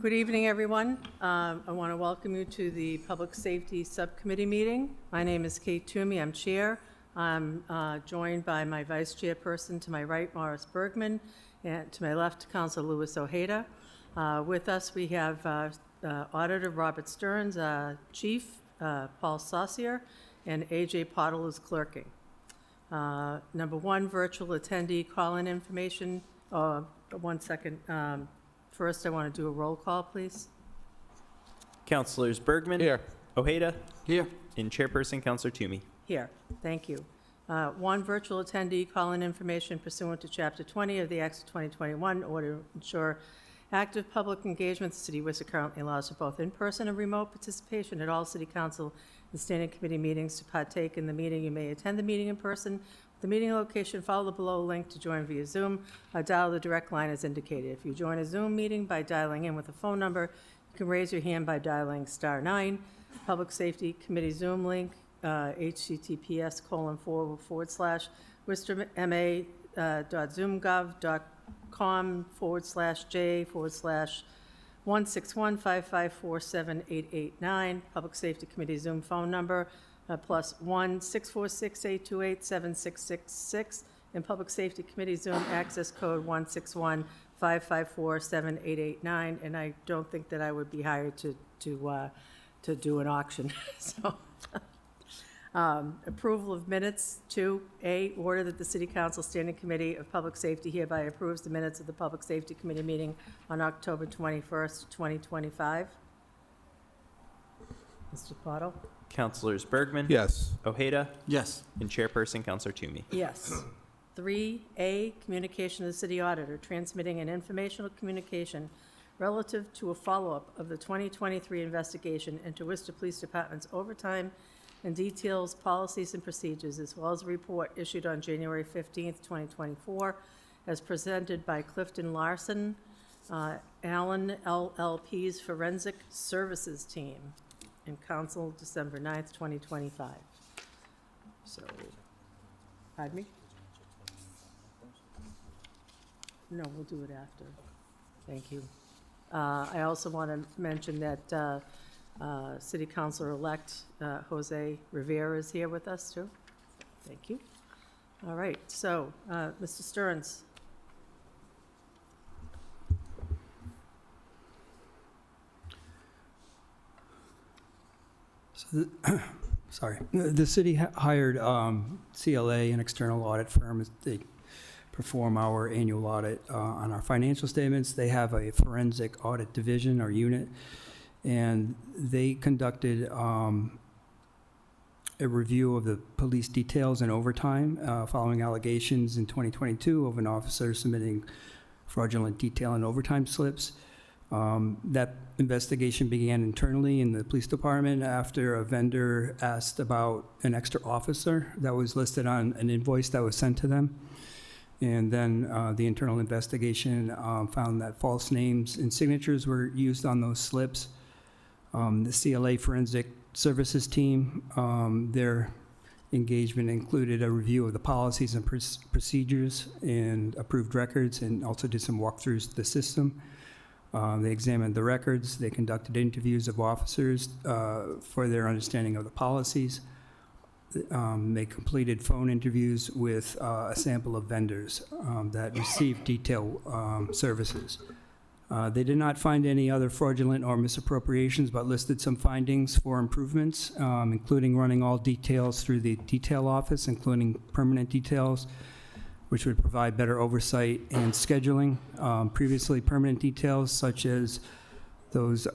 Good evening, everyone. I want to welcome you to the Public Safety Subcommittee meeting. My name is Kate Toomey. I'm chair. I'm joined by my vice chairperson to my right, Morris Bergman, and to my left, Councilor Louis Ojeda. With us, we have Auditor Robert Stearns, Chief Paul Saucier, and AJ Pottle is clerking. Number one, virtual attendee call-in information. 1 second. First, I want to do a roll call, please. Councilors Bergman. Here. Ojeda. Here. And Chairperson Councilor Toomey. Here, thank you. One, virtual attendee call-in information pursuant to Chapter 20 of the Acts of 2021, order to ensure active public engagement. The City of Worcester currently allows for both in-person and remote participation at all City Council and Standing Committee meetings. To partake in the meeting, you may attend the meeting in person. The meeting location, follow the below link to join via Zoom. Dial the direct line as indicated. If you join a Zoom meeting by dialing in with a phone number, you can raise your hand by dialing *9. Public Safety Committee Zoom link, https://worcester.zoomgov.com/j/16155478889. Public Safety Committee Zoom phone number, +1 646-828 7666, and Public Safety Committee Zoom access code 16155478889. And I don't think that I would be hired to do an auction. So, approval of minutes. 2A, order that the City Council Standing Committee of Public Safety hereby approves the minutes of the Public Safety Committee meeting on October 21st, 2025. Mr. Pottle? Councilors Bergman. Yes. Ojeda. Yes. And Chairperson Councilor Toomey. Yes. 3A, communication of the city auditor, transmitting an informational communication relative to a follow-up of the 2023 investigation into Worcester Police Department's overtime and details policies and procedures, as well as a report issued on January 15th, 2024, as presented by Clifton Larson, Allen LLP's Forensic Services Team, in Council, December 9th, 2025. So, pardon me? No, we'll do it after. Thank you. I also want to mention that City Councilor-elect Jose Rivera is here with us, too. Thank you. All right, so, Mr. Stearns. Sorry. The city hired CLA, an external audit firm. They perform our annual audit on our financial statements. They have a forensic audit division or unit, and they conducted a review of the police details and overtime following allegations in 2022 of an officer submitting fraudulent detail and overtime slips. That investigation began internally in the police department after a vendor asked about an extra officer that was listed on an invoice that was sent to them. And then the internal investigation found that false names and signatures were used on those slips. The CLA Forensic Services Team, their engagement included a review of the policies and procedures and approved records, and also did some walkthroughs of the system. They examined the records. They conducted interviews of officers for their understanding of the policies. They completed phone interviews with a sample of vendors that received detail services. They did not find any other fraudulent or misappropriations, but listed some findings for improvements, including running all details through the detail office, including permanent details, which would provide better oversight and scheduling. Previously, permanent details, such as those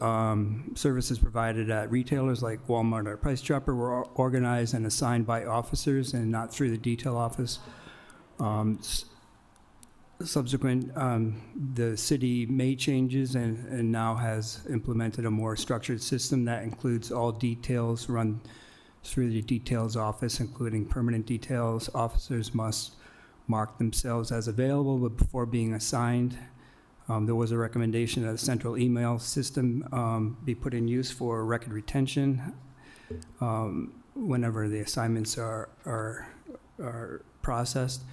services provided at retailers like Walmart or Price Chopper, were organized and assigned by officers and not through the detail office. Subsequent, the city made changes and now has implemented a more structured system that includes all details run through the details office, including permanent details. Officers must mark themselves as available, but before being assigned, there was a recommendation that a central email system be put in use for record retention whenever the assignments are processed.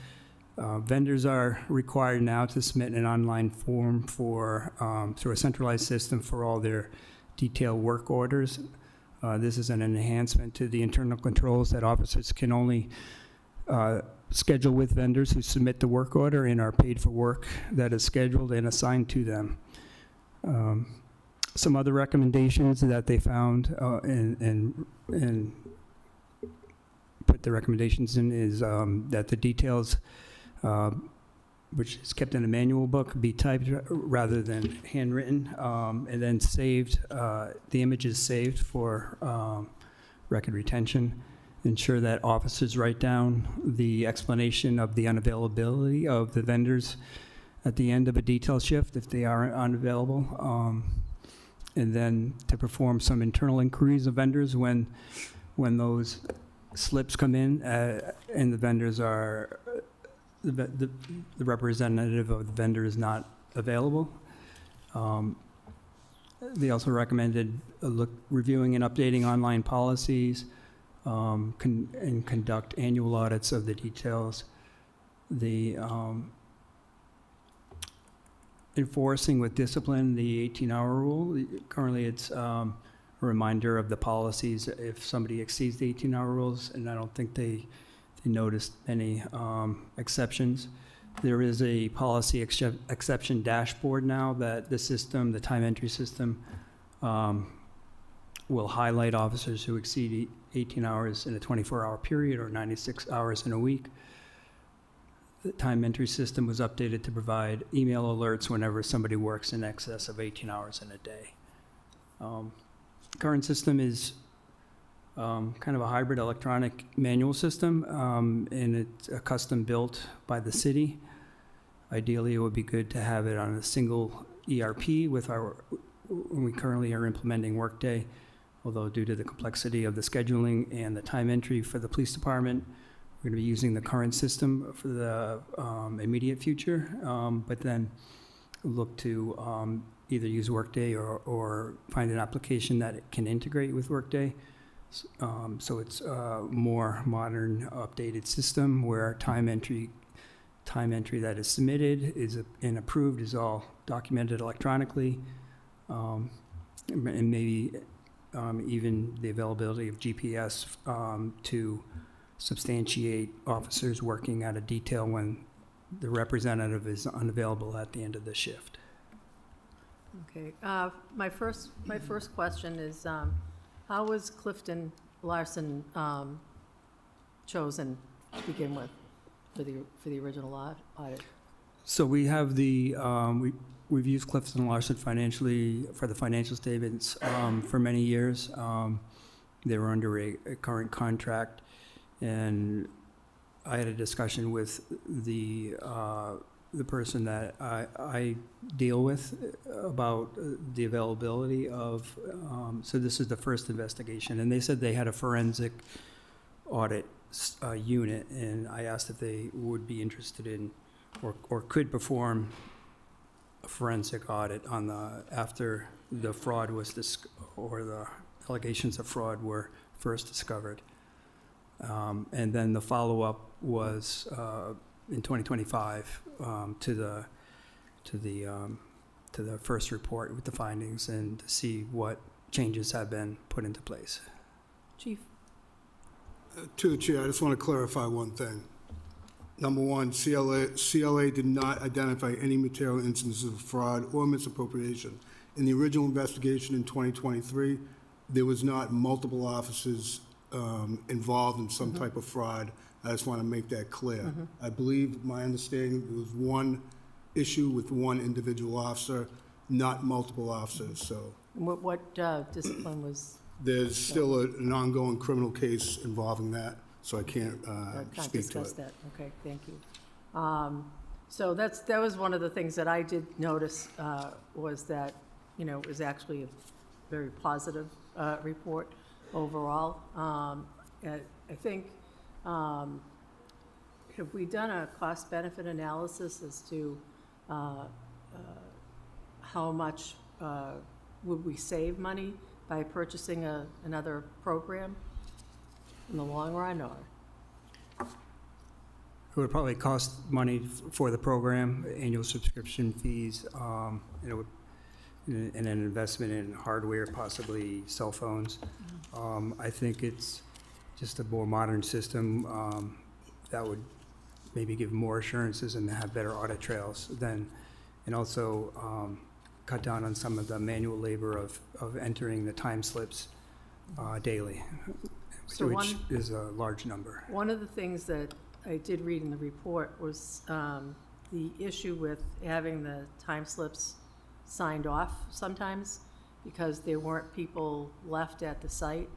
Vendors are required now to submit an online form for, through a centralized system for all their detailed work orders. This is an enhancement to the internal controls that officers can only schedule with vendors who submit the work order and are paid for work that is scheduled and assigned to them. Some other recommendations that they found and put the recommendations in is that the details, which is kept in a manual book, be typed rather than handwritten, and then saved, the image is saved for record retention. Ensure that officers write down the explanation of the unavailability of the vendors at the end of a detail shift if they are unavailable. And then to perform some internal inquiries of vendors when those slips come in and the vendors are, the representative of the vendor is not available. They also recommended reviewing and updating online policies, and conduct annual audits of the details. The enforcing with discipline the 18-hour rule. Currently, it's a reminder of the policies if somebody exceeds the 18-hour rules, and I don't think they noticed any exceptions. There is a policy exception dashboard now that the system, the time entry system, will highlight officers who exceed 18 hours in a 24-hour period or 96 hours in a week. The time entry system was updated to provide email alerts whenever somebody works in excess of 18 hours in a day. Current system is kind of a hybrid electronic manual system, and it's a custom built by the city. Ideally, it would be good to have it on a single ERP with we currently are implementing Workday, although due to the complexity of the scheduling and the time entry for the police department, we're going to be using the current system for the immediate future, but then look to either use Workday or find an application that it can integrate with Workday. So it's a more modern, updated system where time entry that is submitted and approved is all documented electronically, and maybe even the availability of GPS to substantiate officers working at a detail when the representative is unavailable at the end of the shift. Okay, my first question is, how was Clifton Larson chosen to begin with for the original audit? So we have we've used Clifton Larson financially for the financial statements for many years. They were under a current contract, and I had a discussion with the person that I deal with about the availability of, so this is the first investigation, and they said they had a forensic audit unit, and I asked if they would be interested in or could perform a forensic audit on after the fraud was or the allegations of fraud were first discovered. And then the follow-up was in 2025 to the first report with the findings and to see what changes have been put into place. Chief? To the chair, I just want to clarify one thing. Number one, CLA did not identify any material instances of fraud or misappropriation. In the original investigation in 2023, there was not multiple officers involved in some type of fraud. I just want to make that clear. I believe, my understanding, there was one issue with one individual officer, not multiple officers, so. What discipline was? There's still an ongoing criminal case involving that, so I can't Can't speak to discuss it. that. Okay, thank you. So that was one of the things that I did notice, was that, it was actually a very positive report overall. I think, have we done a cost-benefit analysis as to how much would we save money by purchasing another program in the long run, or? would probably cost money for the program, annual subscription fees, and it would, and an investment in hardware, possibly cell phones. I think it's just a more modern system that would maybe give more assurances and have better audit trails than, and also cut down on some of the manual labor of entering the time slips daily, So which is a large number. One of the things that I did read in the report was the issue with having the time slips signed off sometimes because there weren't people left at the site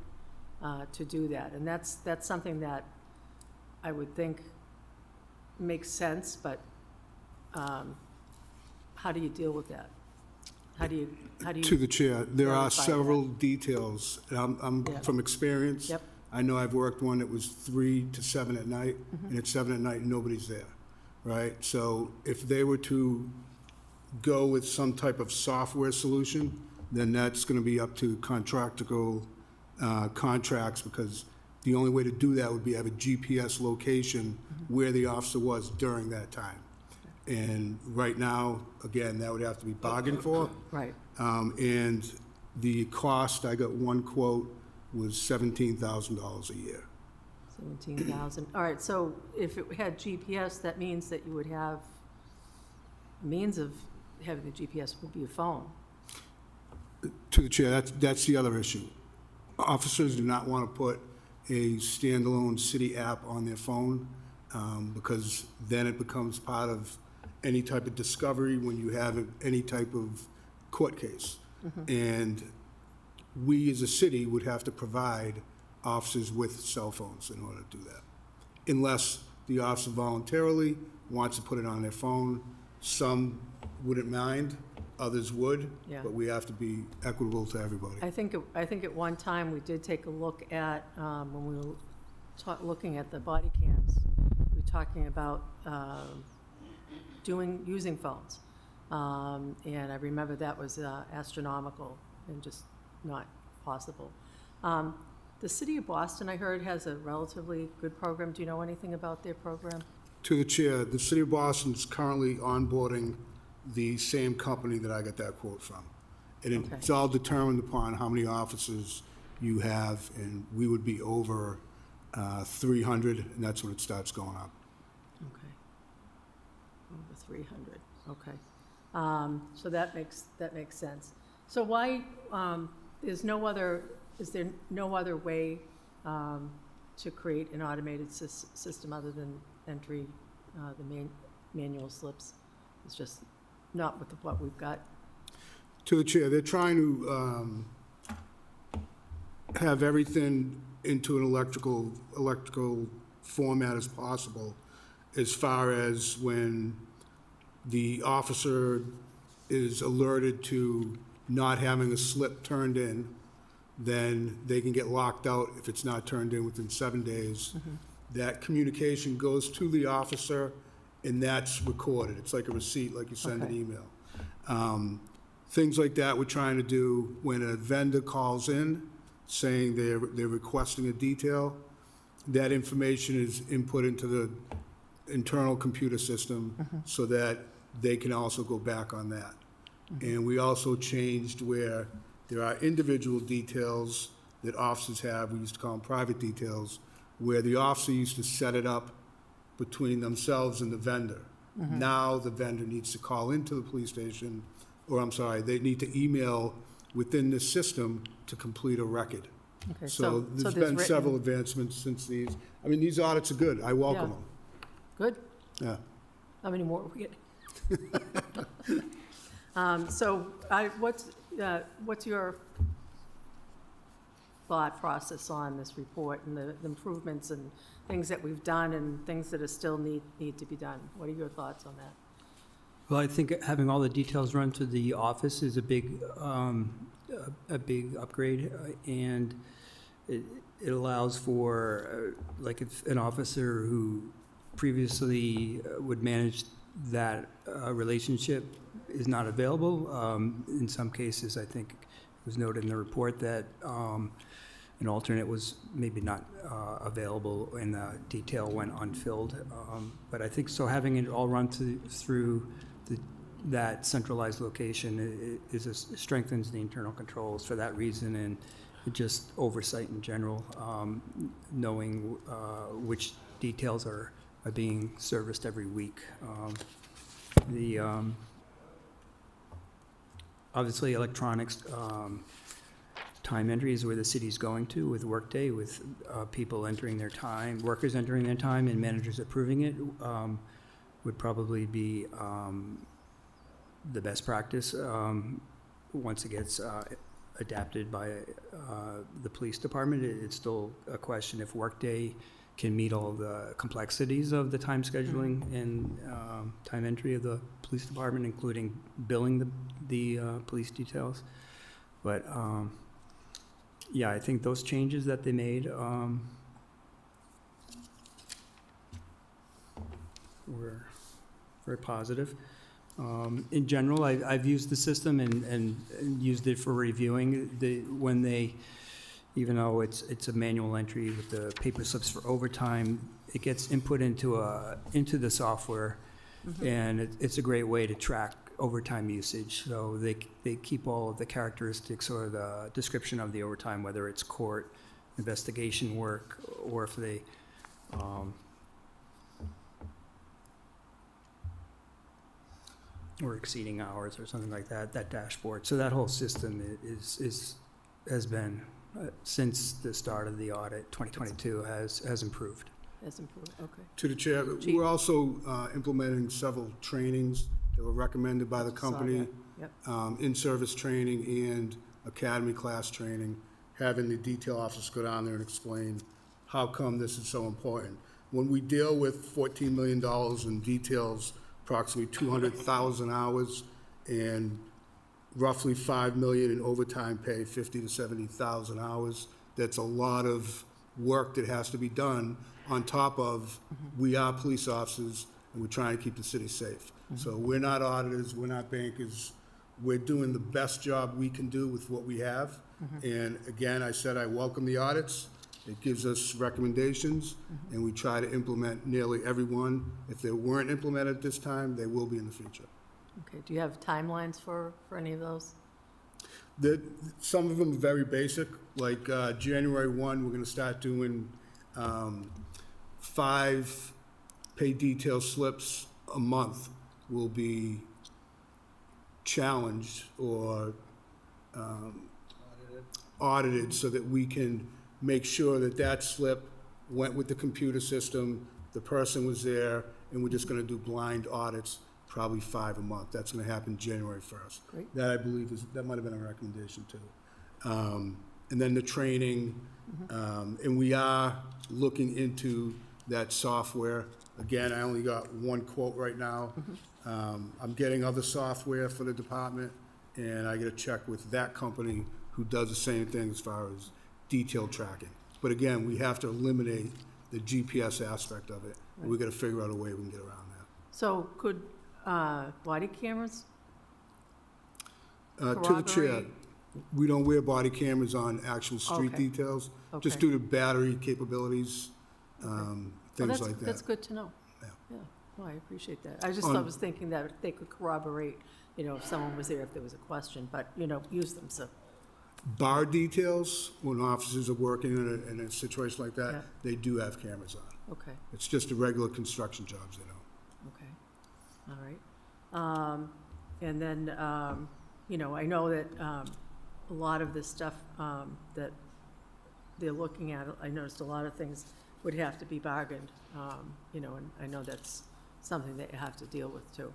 to do that. And that's something that I would think makes sense, but how do you deal with that? How do you? To the chair, there are verify several details, and I'm Yeah. from experience. Yep. I know I've worked one that was 3 to 7 at night, and at 7 at night, nobody's there, right? So if they were to go with some type of software solution, then that's going to be up to contractual contracts, because the only way to do that would be have a GPS location where the officer was during that time. And right now, again, that would have to be bargained for. Right. And the cost, I got one quote, was $17,000 a year. 17,000. All right, so if it had GPS, that means that you would have, a means of having the GPS would be a phone. To the chair, that's the other issue. Officers do not want to put a standalone city app on their phone because then it becomes part of any type of discovery when you have any type of court case. And we as a city would have to provide officers with cell phones in order to do that. Unless the officer voluntarily wants to put it on their phone. Some wouldn't mind, others would, Yeah. but we have to be equitable to everybody. I think at one time, we did take a look at, when we were looking at the body cams, we were talking about using phones. And I remember that was astronomical and just not possible. The city of Boston, I heard, has a relatively good program. Do you know anything about their program? To the chair, the city of Boston is currently onboarding the same company that I got that quote from. And Okay. it's all determined upon how many officers you have, and we would be over 300, and that's when it starts going up. Okay. Over 300, okay. So that makes sense. So why, is there no other way to create an automated system other than entry, the manual slips? It's just not with what we've got. To the chair, they're trying to have everything into an electrical format as possible, as far as when the officer is alerted to not having a slip turned in, then they can get locked out if it's not turned in within 7 days. That communication goes to the officer, and that's recorded. It's like a receipt, like you send an Okay. email. Things like that we're trying to do when a vendor calls in saying they're requesting a detail. That information is input into the internal computer system so that they can also go back on that. And we also changed where there are individual details that officers have, we used to call them private details, where the officer used to set it up between themselves and the vendor. Now the vendor needs to call into the police station, or I'm sorry, they need to email within the system to complete a record. Okay, So there's been written- several advancements since these. I mean, these audits are good. I welcome Yeah. them. Good. Yeah. How many more are we getting? What's your thought process on this report and the improvements and things that we've done and things that are still need to be done? What are your thoughts on that? Well, I think having all the details run to the office is a big upgrade, and it allows for, like, if an officer who previously would manage that relationship is not available. In some cases, I think it was noted in the report that an alternate was maybe not available and the detail went unfilled. But I think, so having it all run through that centralized location strengthens the internal controls for that reason, and just oversight in general, knowing which details are being serviced every week. Obviously, electronics time entry is where the city's going to with Workday, with people entering their time, workers entering their time, and managers approving it, would probably be the best practice once it gets adapted by the police department. It's still a question if Workday can meet all the complexities of the time scheduling and time entry of the police department, including billing the police details. But yeah, I think those changes that they made were very positive. In general, I've used the system and used it for reviewing. When they, even though it's a manual entry with the paper slips for overtime, it gets input into the software, and it's a great way to track overtime usage. So they keep all of the characteristics or the description of the overtime, whether it's court, investigation work, or if they or exceeding hours or something like that, that dashboard. So that whole system has been, since the start of the audit, 2022, has improved. Has improved, okay. To the chair, Chief. we're also implementing several trainings that were recommended by the company. Yep. In-service training and academy class training, having the detail officers go down there and explain how come this is so important. When we deal with $14 million in details, approximately 200,000 hours, and roughly $5 million in overtime pay, 50 to 70,000 hours, that's a lot of work that has to be done on top of, we are police officers and we're trying to keep the city safe. So we're not auditors, we're not bankers, we're doing the best job we can do with what we have. And again, I said I welcome the audits. It gives us recommendations, and we try to implement nearly every one. If they weren't implemented at this time, they will be in the future. Okay, do you have timelines for any of those? Some of them are very basic, like January 1, we're gonna start doing 5 pay detail slips a month will be challenged or audited so that we can make sure that that slip went with the computer system, the person was there, and we're just gonna do blind audits, probably 5 a month. That's gonna happen January 1st. Great. That, I believe, that might have been a recommendation too. And then the training, and we are looking into that software. Again, I only got one quote right now. I'm getting other software for the department, and I get to check with that company who does the same thing as far as detail tracking. But again, we have to eliminate the GPS aspect of it. And we got to figure out a way we can get around that. So could body cameras? To the chair, Corroborate. we don't wear body cameras on actual street Okay. details, just Okay. due to battery capabilities, Well, things like That's that. good to know. Yeah. Yeah, well, I appreciate that. I just On- was thinking that they could corroborate, if someone was there, if there was a question, but, use them, so. Bar details, when officers are working in a situation like that, Yeah. they do have cameras on. Okay, It's just the regular construction jobs, okay, all right. And then, I know that a lot of this stuff that they're looking at, I noticed a lot of things would have to be bargained, and I know that's something that you have to deal with too.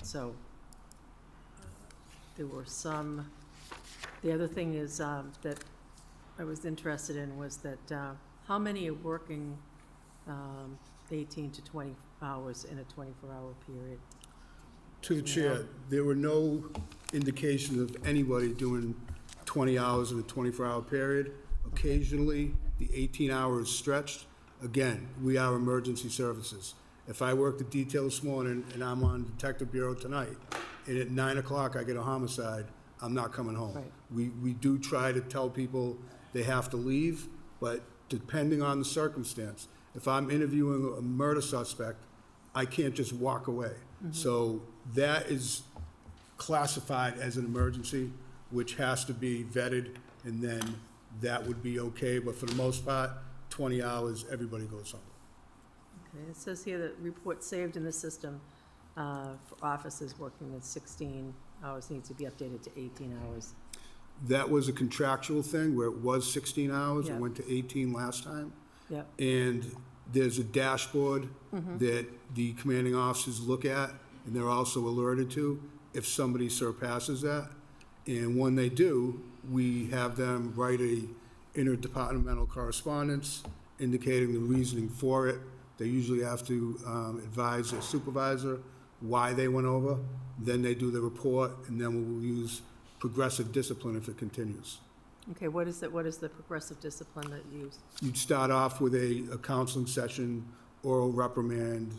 So there were some, the other thing is that I was interested in was that how many are working 18 to 20 hours in a 24-hour period? To the chair, there were no indications of anybody doing 20 hours in a 24-hour period. Occasionally, the 18 hours stretched. Again, we are emergency services. If I work the detail this morning and I'm on Detective Bureau tonight, and at 9 o'clock I get a homicide, I'm not coming home. Right. We do try to tell people they have to leave, but depending on the circumstance, if I'm interviewing a murder suspect, I can't just walk away. So that is classified as an emergency, which has to be vetted, and then that would be okay, but for the most part, 20 hours, everybody goes home. Okay, it says here that reports saved in the system for officers working with 16 hours needs to be updated to 18 hours. That was a contractual thing where it was 16 hours, it Yeah. went to 18 last time. Yep, And there's a dashboard that the commanding officers look at, and they're also alerted to if somebody surpasses that. And when they do, we have them write a interdepartmental correspondence indicating the reasoning for it. They usually have to advise their supervisor why they went over. Then they do the report, and then we'll use progressive discipline if it continues. okay, what is the progressive discipline that you use? You'd start off with a counseling session, oral reprimand.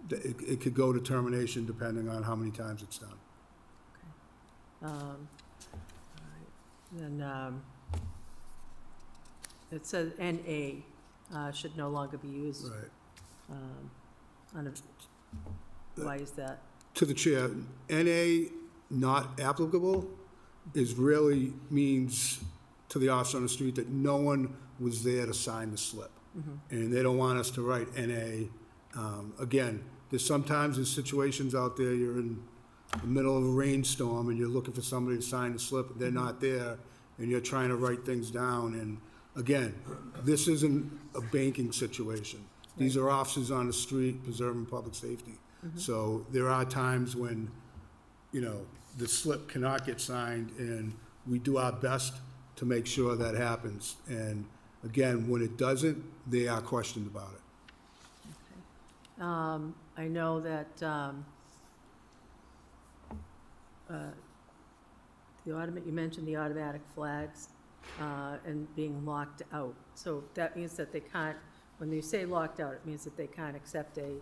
It could go to termination depending on how many times it's done. All right. Then, it says NA should no longer be used. Right. Why is that? To the chair, NA not applicable is really means to the officer on the street that no one was there to sign the slip. And they don't want us to write NA. Again, there's situations out there, you're in the middle of a rainstorm and you're looking for somebody to sign the slip, they're not there, and you're trying to write things down. And again, this isn't a banking situation. These are officers on the street preserving public safety. So there are times when, the slip cannot get signed, and we do our best to make sure that happens. And again, when it doesn't, they are questioned about it. I know that you mentioned the automatic flags and being locked out. So that means that they can't, when you say locked out, it means that they can't accept a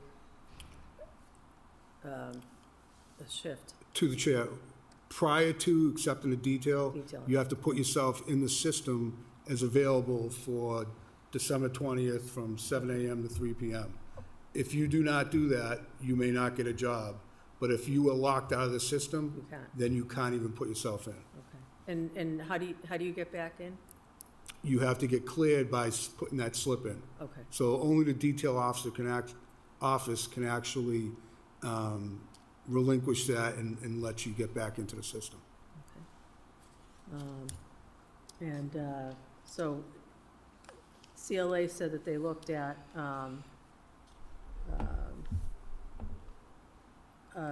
shift. To the chair, prior to accepting a detail, Detail. you have to put yourself in the system as available for December 20th from 7 a.m. to 3 p.m. If you do not do that, you may not get a job. But if you are locked out of the system, You can't. then you can't even put yourself in. Okay. And how do you get back in? You have to get cleared by putting that slip in. Okay. So only the detail officer office can actually relinquish that and let you get back into the system. So CLA said that they looked at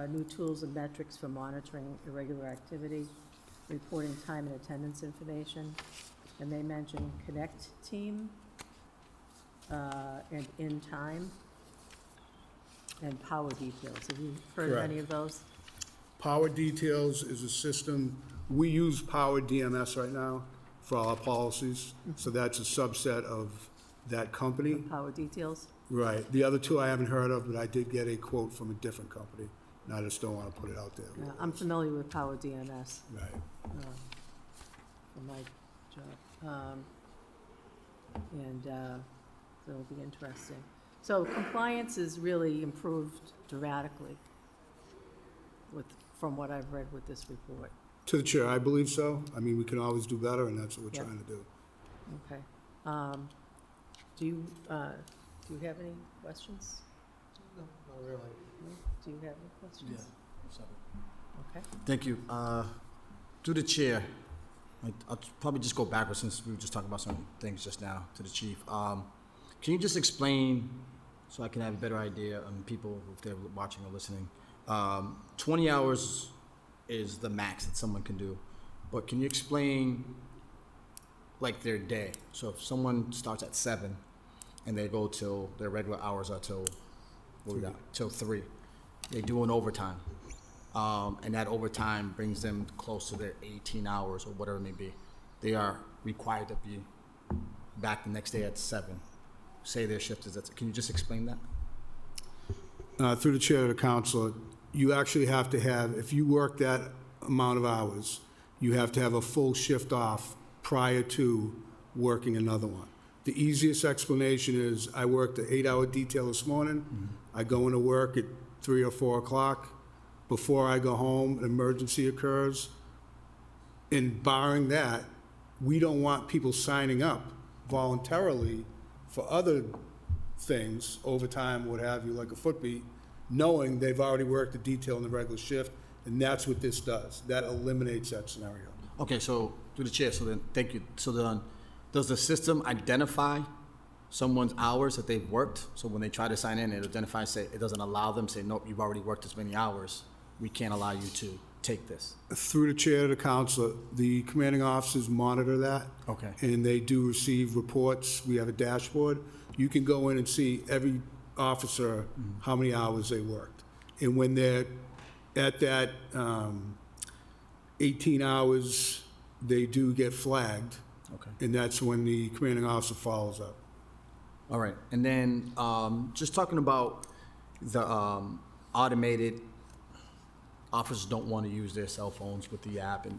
new tools and metrics for monitoring irregular activity, reporting time and attendance information, and they mentioned Connect Team and In Time and Power Details. Have you heard of Correct. any of those? Power Details is a system, we use Power DMS right now for all our policies, so that's a subset of that company. Power Details? Right. The other two I haven't heard of, but I did get a quote from a different company, and I just don't want to put it out there. Yeah, I'm familiar with Power DMS. Right. For my job. So it'll be interesting. So compliance is really improved dramatically from what I've read with this report. To the chair, I believe so. I mean, we can always do better, and that's what we're Yeah. trying to do. Okay. Do you have any questions? No, not really. No? Do you have any questions? Okay. Thank you. To the chair, I'll probably just go backwards since we were just talking about some things just now to the chief. Can you just explain, so I can have a better idea on people if they're watching or listening? 20 hours is the max that someone can do, but can you explain like their day? So if someone starts at 7 and they go till their regular hours are till, what we got, till 3, they do an overtime. And that overtime brings them close to their 18 hours or whatever it may be. They are required to be back the next day at 7. Say their shift is at, can you just explain that? Through the chair of the council, you actually have to have, if you work that amount of hours, you have to have a full shift off prior to working another one. The easiest explanation is I worked an 8-hour detail this morning. I go into work at 3 or 4 o'clock. Before I go home, an emergency occurs. And barring that, we don't want people signing up voluntarily for other things, overtime, what have you, like a foot beat, knowing they've already worked the detail in the regular shift, and that's what this does. That eliminates that scenario. Okay, so, through the chair, so then, thank you. So then, does the system identify someone's hours that they've worked? So when they try to sign in, it identifies, say, it doesn't allow them, say, nope, you've already worked this many hours. We can't allow you to take this. Through the chair to the council, the commanding officers monitor that. Okay. And they do receive reports. We have a dashboard. You can go in and see every officer, how many hours they worked. And when they're at that 18 hours, they do get flagged. Okay. And that's when the commanding officer follows up. All right, and then, just talking about the, automated, officers don't want to use their cell phones with the app, and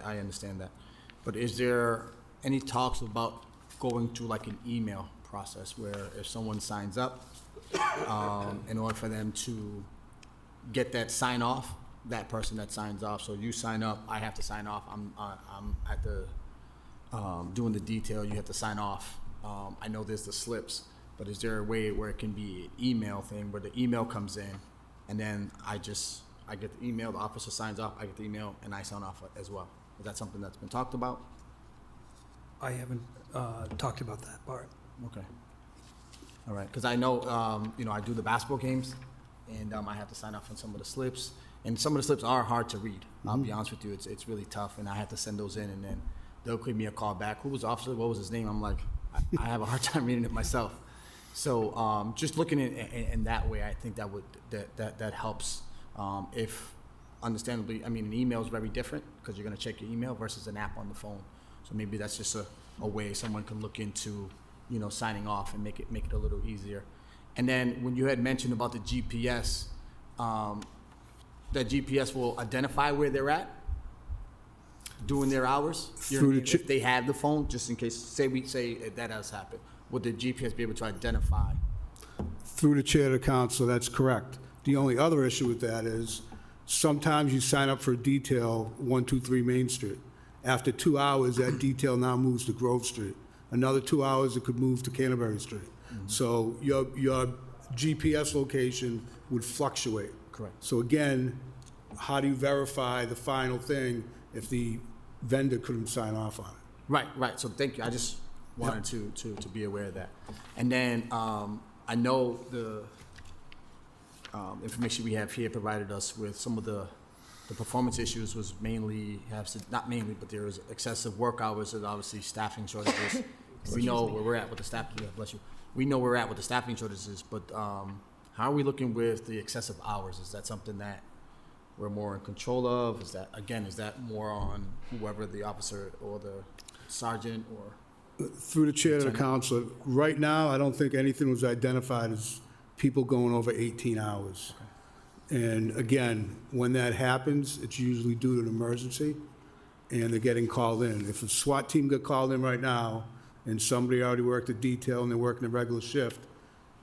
I understand that. But is there any talks about going to like an email process where if someone signs up, in order for them to get that sign off, that person that signs off, so you sign up, I have to sign off, I'm at the, doing the detail, you have to sign off. I know there's the slips, but is there a way where it can be an email thing where the email comes in and then I get the email, the officer signs off, I get the email, and I sign off as well? Is that something that's been talked about? I haven't talked about that part. Okay. All right, because I know, you know, I do the basketball games, and I have to sign off on some of the slips, and some of the slips are hard to read. I'll be honest with you, it's really tough, and I have to send those in, and then they'll give me a call back. Who was the officer? What was his name? I'm like, I have a hard time reading it myself. So just looking in that way, I think that helps. If understandably, I mean, an email is very different because you're going to check your email versus an app on the phone. So maybe that's just a way someone can look into, you know, signing off and make it a little easier. And then when you had mentioned about the GPS, that GPS will identify where they're at doing their hours. You know what I mean? If they have the phone, just in case, say that has happened, would the GPS be able to identify? Through the chair to council, that's correct. The only other issue with that is sometimes you sign up for a detail 123 Main Street. After 2 hours, that detail now moves to Grove Street. Another 2 hours, it could move to Canterbury Street. So your GPS location would fluctuate. Correct. So again, how do you verify the final thing if the vendor couldn't sign off on it? Right. So thank you. I just wanted to be aware of that. And then I know the information we have here provided us with some of the performance issues was mainly, not mainly, but there was excessive work hours and obviously staffing shortages. We know where we're at with the staffing, bless you. We know where we're at with the staffing shortages, but how are we looking with the excessive hours? Is that something that we're more in control of? Is that more on whoever the officer or the sergeant or? Through the chair to the council, right now, I don't think anything was identified as people going over 18 hours. And again, when that happens, it's usually due to an emergency, and they're getting called in. If a SWAT team got called in right now, and somebody already worked a detail and they're working a regular shift,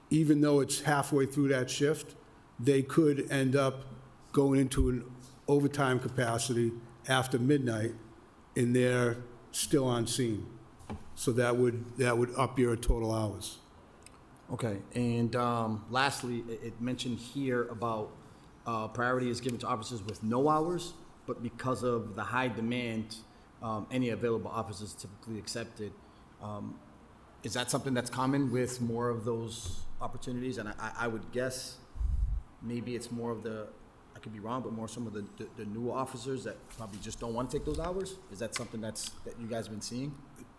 even though it's halfway through that shift, they could end up going into an overtime capacity after midnight, and they're still on scene. So that would up your total hours. Okay, and lastly, it mentioned here about priority is given to officers with no hours, but because of the high demand, any available officers typically accepted. Is that something that's common with more of those opportunities? And I would guess maybe it's more of the, I could be wrong, but more some of the newer officers that probably just don't want to take those hours? Is that something that you guys have been seeing?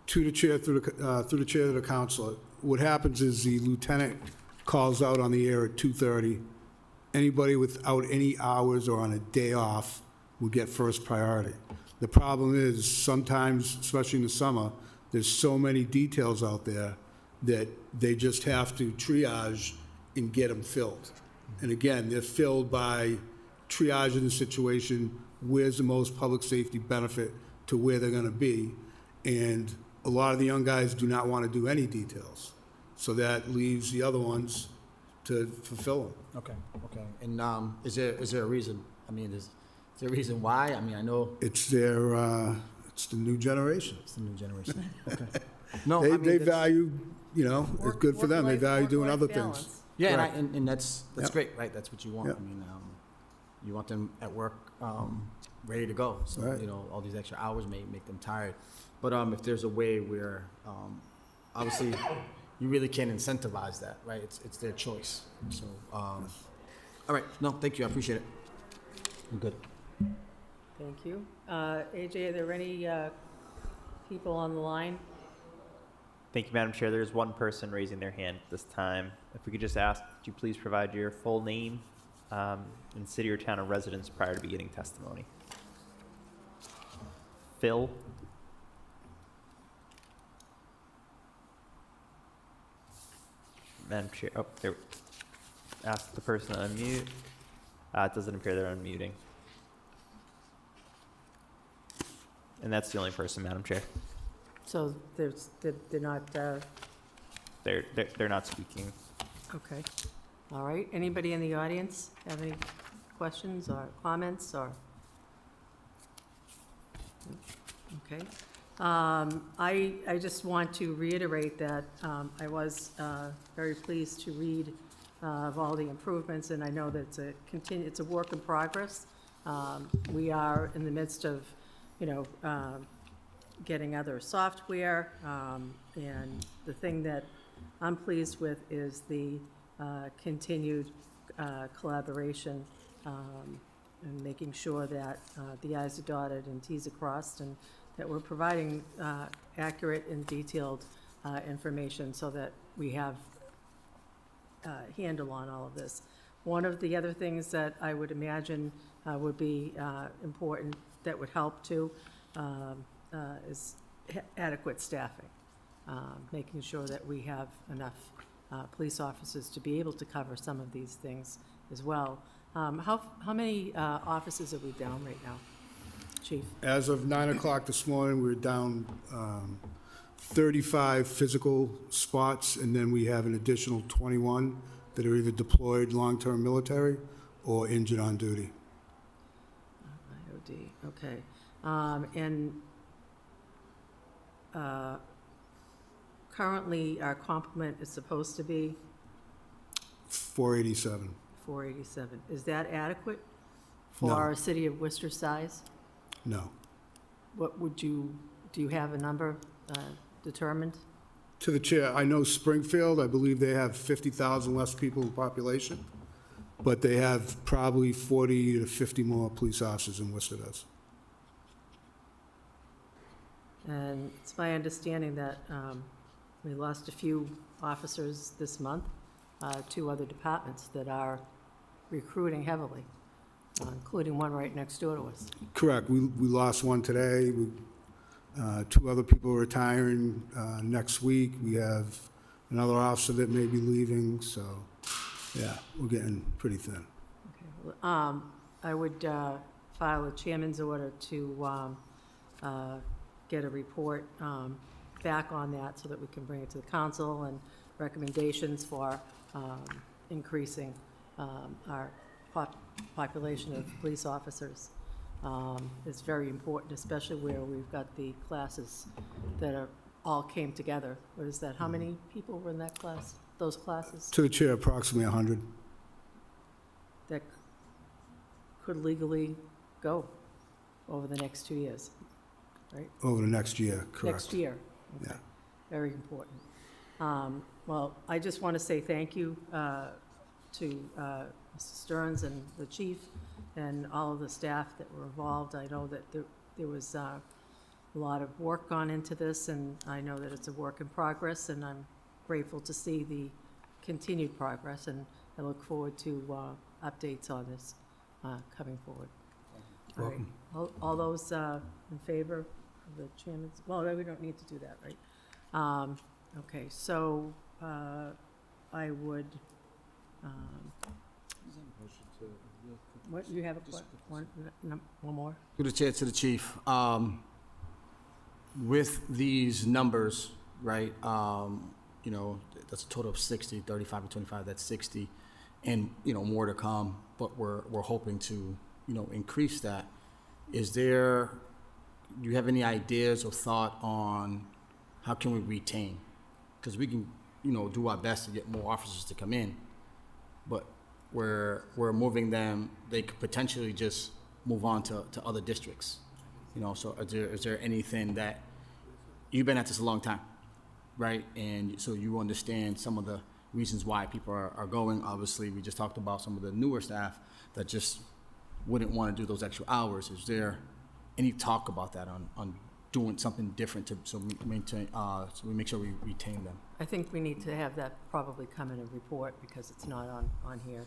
To the chair, through the chair of the council, what happens is the lieutenant calls out on the air at 2:30. Anybody without any hours or on a day off would get first priority. The problem is sometimes, especially in the summer, there's so many details out there that they just have to triage and get them filled. And again, they're filled by triaging the situation, where's the most public safety benefit to where they're gonna be. And a lot of the young guys do not want to do any details. So that leaves the other ones to fulfill them. Okay, okay. And is there a reason? I mean, is there a reason why? I mean, I know It's it's the new generation. it's the new generation. Okay. No, They, I mean, they that's- value, it's Work- good for them. They work-life- value doing work-life other things. balance. Yeah, and, Right. and that's Yep. great, right? That's what you want. Yep. I mean, you want them at work, ready to go. So Right. all these extra hours may make them tired. But if there's a way where, obviously, you really can't incentivize that, right? It's their choice. So, all right. No, thank you. I appreciate it. I'm good. Thank you. AJ, are there any people on the line? Thank you, Madam Chair. There's one person raising their hand this time. If we could just ask, could you please provide your full name and city or town of residence prior to beginning testimony? Phil? Madam Chair, oh, there. Ask the person to unmute. It doesn't appear they're unmuting. And that's the only person, Madam Chair. So they're not, They're not speaking. okay. All right. Anybody in the audience have any questions or comments or? Okay. I just want to reiterate that I was very pleased to read of all the improvements, and I know that it's a work in progress. We are in the midst of, getting other software, and the thing that I'm pleased with is the continued collaboration and making sure that the i's are dotted and t's are crossed, and that we're providing accurate and detailed information so that we have handle on all of this. One of the other things that I would imagine would be important, that would help too, is adequate staffing, making sure that we have enough police officers to be able to cover some of these things as well. How many officers are we down right now, Chief? As of 9 o'clock this morning, we're down 35 physical spots, and then we have an additional 21 that are either deployed long-term military or injured on duty. IOD, okay. And currently, our complement is supposed to be 487. 487. Is that adequate for No. our city of Worcester size? No. What would do you have a number determined? To the chair, I know Springfield, I believe they have 50,000 less people in population, but they have probably 40 to 50 more police officers than Worcester does. And it's my understanding that we lost a few officers this month, two other departments that are recruiting heavily, including one right next door to us. Correct, we lost one today. Two other people are retiring next week. We have another officer that may be leaving, so, yeah, we're getting pretty thin. Okay. Well, I would file a chairman's order to get a report back on that so that we can bring it to the council, and recommendations for increasing our population of police officers. Is very important, especially where we've got the classes that are, all came together. What is that, how many people were in that class, those classes, To the chair, approximately 100. that could legally go over the next 2 years, right? Over the next year, correct. Next year. Yeah. Okay. Very important. Well, I just want to say thank you to Mr. Stearns and the chief and all of the staff that were involved. I know that there was a lot of work gone into this, and I know that it's a work in progress, and I'm grateful to see the continued progress, and I look forward to updates on this coming forward. All right. All those in favor of the chairman's, well, we don't need to do that, right? Okay, so I would, what, you have one more? Through the chair to the chief. with these numbers, right, you know, that's a total of 60, 35 and 25, that's 60, and, you know, more to come, but we're hoping to, you know, increase that. Do you have any ideas or thought on how can we retain? Because we can, you know, do our best to get more officers to come in, but we're moving them, they could potentially just move on to other districts. You know, so is there anything that, you've been at this a long time, right? And so you understand some of the reasons why people are going. Obviously, we just talked about some of the newer staff that just wouldn't want to do those extra hours. Is there any talk about that on doing something different so we make sure we retain them? I think we need to have that probably come in a report because it's not on here.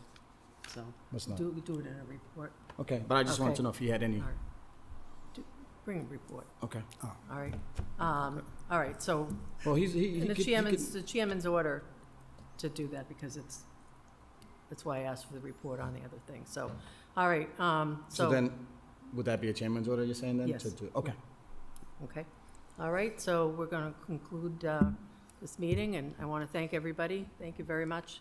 So What's not? do it in a report. Okay, but I just wanted Okay. to know if you had any. All right. Bring a report. Okay. All right. All right, so Well, he in the could- chairman's order to do that because that's why I asked for the report on the other thing. So, all right, So then, would that be a chairman's order you're saying then? Yes. Okay. Okay. All right, so we're going to conclude this meeting, and I want to thank everybody. Thank you very much